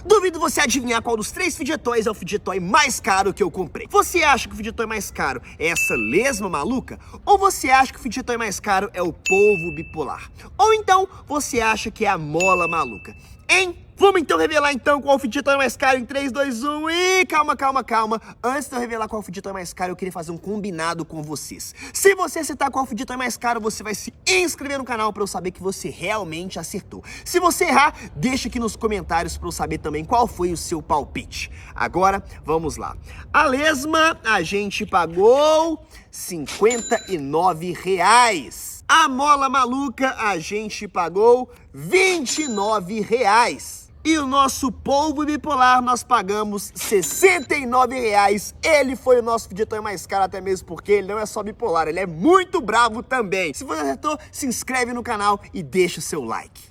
Duvido você adivinhar qual dos 3 Fidget Toys é o Fidget Toy mais caro que eu comprei. Você acha que o Fidget Toy mais caro é essa lesma maluca? Ou você acha que o Fidget Toy mais caro é o polvo bipolar? Ou então você acha que é a mola maluca? Hein? Vamos então revelar então qual o Fidget Toy mais caro em 3, 2, 1 e calma. Antes de eu revelar qual o Fidget Toy mais caro, eu queria fazer um combinado com vocês. Se você acertar qual o Fidget Toy mais caro, você vai se inscrever no canal pra eu saber que você realmente acertou. Se você errar, deixa aqui nos comentários pra eu saber também qual foi o seu palpite. Agora, vamos lá. A lesma, a gente pagou R$59. A mola maluca, a gente pagou R$29. E o nosso polvo bipolar, nós pagamos R$69. Ele foi o nosso Fidget Toy mais caro, até mesmo porque ele não é só bipolar, ele é muito bravo também. Se você acertou, se inscreve no canal e deixa o seu like.